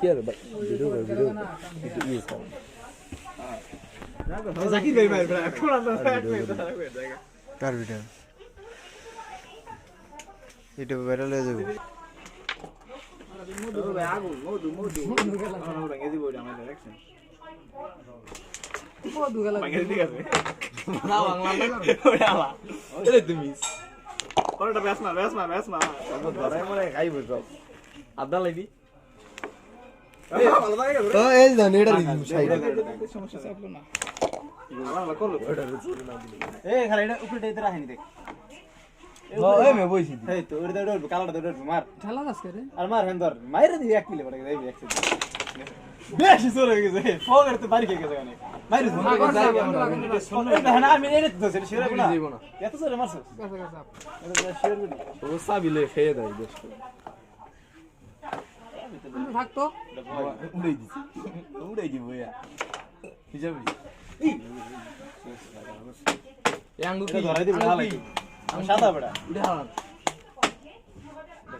কি আর ভিডিও একটু ইয়ে কর জাকির ভাই ভাই কোন আন্দা কার ভিডিও ইউটিউবে ভাইরাল হয়ে যাবে মধু ভাই আগুন মধু আমরা ভেঙে দিব এটা আমাদের দেখছেন মধু গেল ভেঙে দিকে আছে না বাংলা না ওরে আলা এরে তুমি ওরেটা ব্যাস মার ধরে মরে খাইব সব আদা লাইবি ভালো লাগে তো এই জান এটা দিবি সাইড সমস্যা চাপলো না ভালো করলো ওটা চুরি না দিলে এই খালি এটা উপরে দিতে রাখেনি দেখ এই মে বইছি এই তো ওরে দৌড় কালাটা দৌড় মার ঠেলা দাস করে আর মার হেন্দর মাইরে দিবি এক কিলো পড়ে যাবে এক সেকেন্ড বেশি জোর হয়ে গেছে ফোগের তো বাড়ি খেয়ে গেছে অনেক মাইরে না না আমি এনে তো সেটা শিওর না যাইবো না এত জোরে মারছস কাছে কাছে এটা শিওর বলি ও সাবিলে খেয়ে দেয় বেশ থাকতো উড়াই দিব ইয়া হিজাবি এই আঙ্গুর কি ধরাই দিবি ভালো লাগে আমি সাদা বড়া উড়ে হারান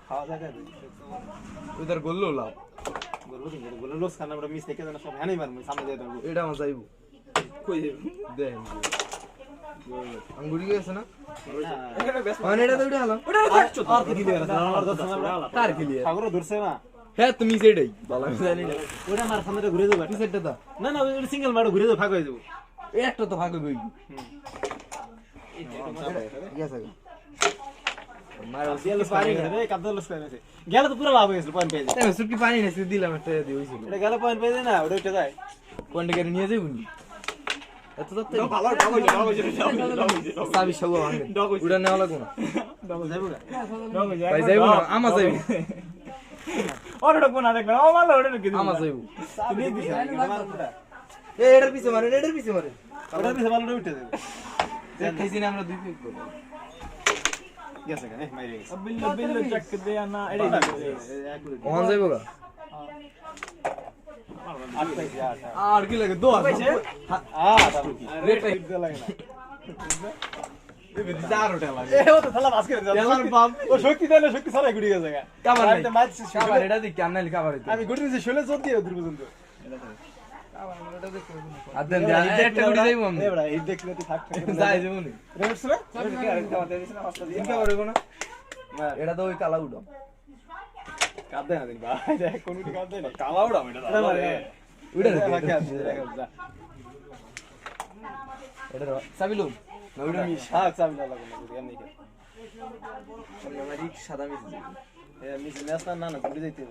খাওয়া জায়গা উদার গোল্লো লাভ বলে লোস খানা বড় মিস দেখে না সব হানি মার সামনে যাই দেবো এটা আমার যাইব কই যাবে দেন আঙ্গুরি গেছে না এটা বেশ মানে এটা তো উড়ে হালাম ওটা থাকছো আর কি দিবে না আমার দশ না তার খেলি সাগর ধরছে না হ্যাঁ তুমি সেটাই ভালো আমি জানি না ওটা মার সামনে ঘুরে যাবে কি সেটা তো না না ওই সিঙ্গেল মারো ঘুরে যাবে ভাগ হয়ে যাবে এই একটা তো ভাগ হইবই ঠিক আছে মারা সিয়াল পারি রে কাদল লস করে গেল তো পুরো লাভ হয়েছিল পয়েন্ট পেয়ে আমি সুটকি পানি নেছি দিলাম একটা দিয়ে হইছিল এটা গেল পয়েন্ট পেয়ে না ওটা উঠে যায় কোনটা করে নিয়ে যাইবো নি এত তো ভালো সাবি সব ভাঙে উড়া নেওয়া লাগবে না ডবল যাবো না ভাই যাইবো না আমার যাইবো ওরে ঢোকবো না দেখবেন ও মারলো ওরে ঢুকে আমার যাইবো তুমি দিছ এই এটার পিছে মারে এটার পিছে মারে ওটার পিছে ভালো উঠে যাবে খাইছি না আমরা দুই পিক করব গেছে কেন মাইরে গেছে বিল্লো চেক দে না এটাই ওখান যাইবো গা আট পাইছে আট আর কি লাগে 2 আছে তারপর কি রেট দিতে লাগে না দার ওটা লাগে এ ও তো থালা বাস করে তেলার বাপ। ও শক্তি দিলে শক্তি সারা গুড়ি গেছে কাবার নাই আমি মাছ কাবার এটা দি কেন নালি কাবার আমি গুড়ি দিছি শুলে জোর দিয়ে দূর পর্যন্ত আদেন একটা গুড়ি যাইবো আমি এবড়া এই দেখলে তো থাক যাই যাইবো নি রেটস রে খাওয়াতে দিছ না হস্তা দিয়ে ইনকা করবো না এটা তো ওই কালা উড়ো কাঁদে না দিন ভাই দেখ কোন উঠে কাঁদে না কালা উড়াম এটা উড়ে রে এটা সাবিলু না উড়ে মি শাক চাবি লাগা না এমনি কে আমার সাদা মিশ এ মিস নেস না না ঘুরে যাইতে